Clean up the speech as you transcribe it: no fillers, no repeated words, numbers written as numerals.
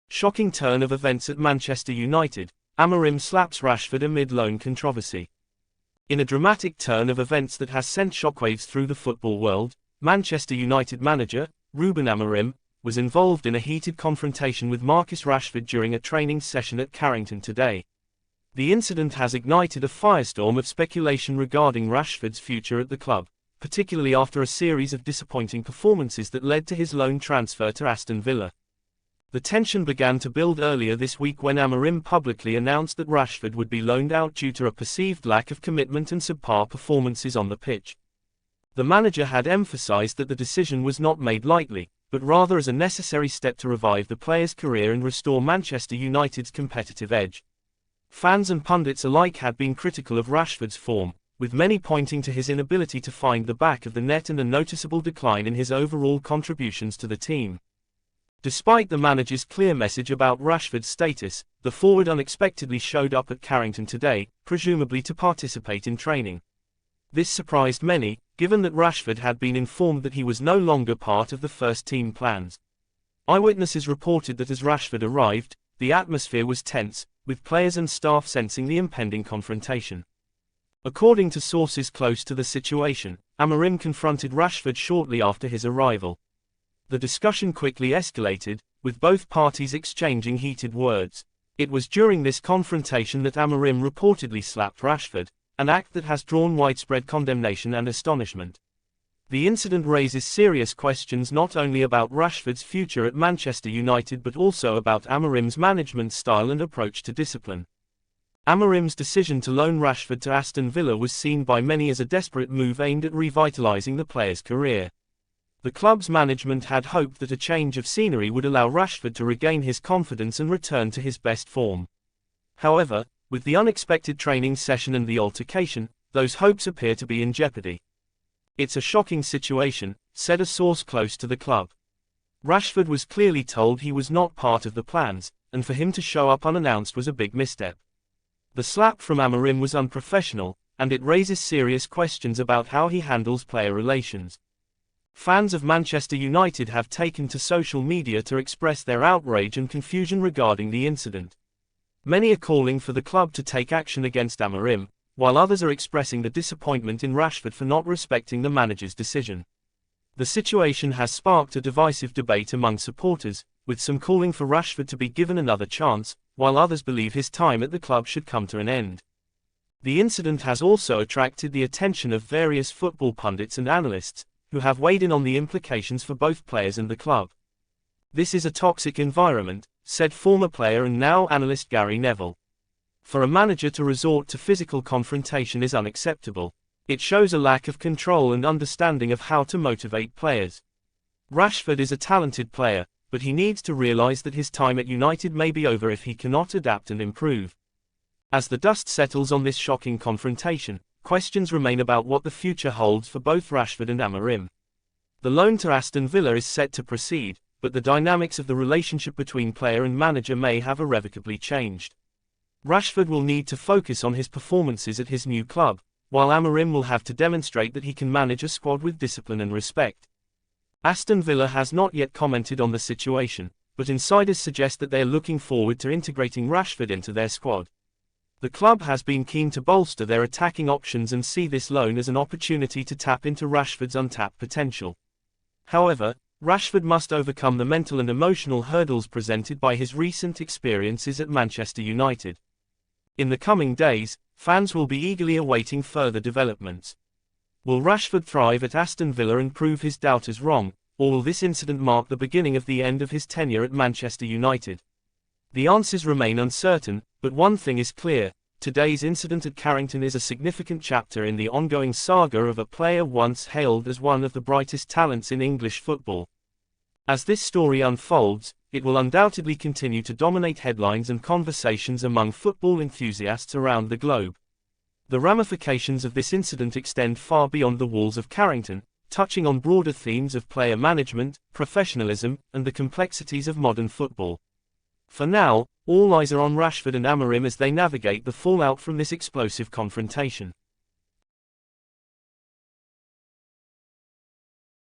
Shocking turn of events at Manchester United, Amorim slaps Rashford amid loan controversy. In a dramatic turn of events that has sent shockwaves through the football world, Manchester United manager, Ruben Amorim, was involved in a heated confrontation with Marcus Rashford during a training session at Carrington today. The incident has ignited a firestorm of speculation regarding Rashford's future at the club, particularly after a series of disappointing performances that led to his loan transfer to Aston Villa. The tension began to build earlier this week when Amorim publicly announced that Rashford would be loaned out due to a perceived lack of commitment and subpar performances on the pitch. The manager had emphasized that the decision was not made lightly, but rather as a necessary step to revive the player's career and restore Manchester United's competitive edge. Fans and pundits alike had been critical of Rashford's form, with many pointing to his inability to find the back of the net and a noticeable decline in his overall contributions to the team. Despite the manager's clear message about Rashford's status, the forward unexpectedly showed up at Carrington today, presumably to participate in training. This surprised many, given that Rashford had been informed that he was no longer part of the first-team plans. Eyewitnesses reported that as Rashford arrived, the atmosphere was tense, with players and staff sensing the impending confrontation. According to sources close to the situation, Amorim confronted Rashford shortly after his arrival. The discussion quickly escalated, with both parties exchanging heated words. It was during this confrontation that Amorim reportedly slapped Rashford, an act that has drawn widespread condemnation and astonishment. The incident raises serious questions not only about Rashford's future at Manchester United but also about Amorim's management style and approach to discipline. Amorim's decision to loan Rashford to Aston Villa was seen by many as a desperate move aimed at revitalizing the player's career. The club's management had hoped that a change of scenery would allow Rashford to regain his confidence and return to his best form. However, with the unexpected training session and the altercation, those hopes appear to be in jeopardy. "It's a shocking situation," said a source close to the club. Rashford was clearly told he was not part of the plans, and for him to show up unannounced was a big misstep. The slap from Amorim was unprofessional, and it raises serious questions about how he handles player relations. Fans of Manchester United have taken to social media to express their outrage and confusion regarding the incident. Many are calling for the club to take action against Amorim, while others are expressing the disappointment in Rashford for not respecting the manager's decision. The situation has sparked a divisive debate among supporters, with some calling for Rashford to be given another chance, while others believe his time at the club should come to an end. The incident has also attracted the attention of various football pundits and analysts, who have weighed in on the implications for both players and the club. "This is a toxic environment," said former player and now analyst Gary Neville. "For a manager to resort to physical confrontation is unacceptable. It shows a lack of control and understanding of how to motivate players. Rashford is a talented player, but he needs to realize that his time at United may be over if he cannot adapt and improve." As the dust settles on this shocking confrontation, questions remain about what the future holds for both Rashford and Amorim. The loan to Aston Villa is set to proceed, but the dynamics of the relationship between player and manager may have irrevocably changed. Rashford will need to focus on his performances at his new club, while Amorim will have to demonstrate that he can manage a squad with discipline and respect. Aston Villa has not yet commented on the situation, but insiders suggest that they are looking forward to integrating Rashford into their squad. The club has been keen to bolster their attacking options and see this loan as an opportunity to tap into Rashford's untapped potential. However, Rashford must overcome the mental and emotional hurdles presented by his recent experiences at Manchester United. In the coming days, fans will be eagerly awaiting further developments. Will Rashford thrive at Aston Villa and prove his doubters wrong, or will this incident mark the beginning of the end of his tenure at Manchester United? The answers remain uncertain, but one thing is clear: today's incident at Carrington is a significant chapter in the ongoing saga of a player once hailed as one of the brightest talents in English football. As this story unfolds, it will undoubtedly continue to dominate headlines and conversations among football enthusiasts around the globe. The ramifications of this incident extend far beyond the walls of Carrington, touching on broader themes of player management, professionalism, and the complexities of modern football. For now, all eyes are on Rashford and Amorim as they navigate the fallout from this explosive confrontation.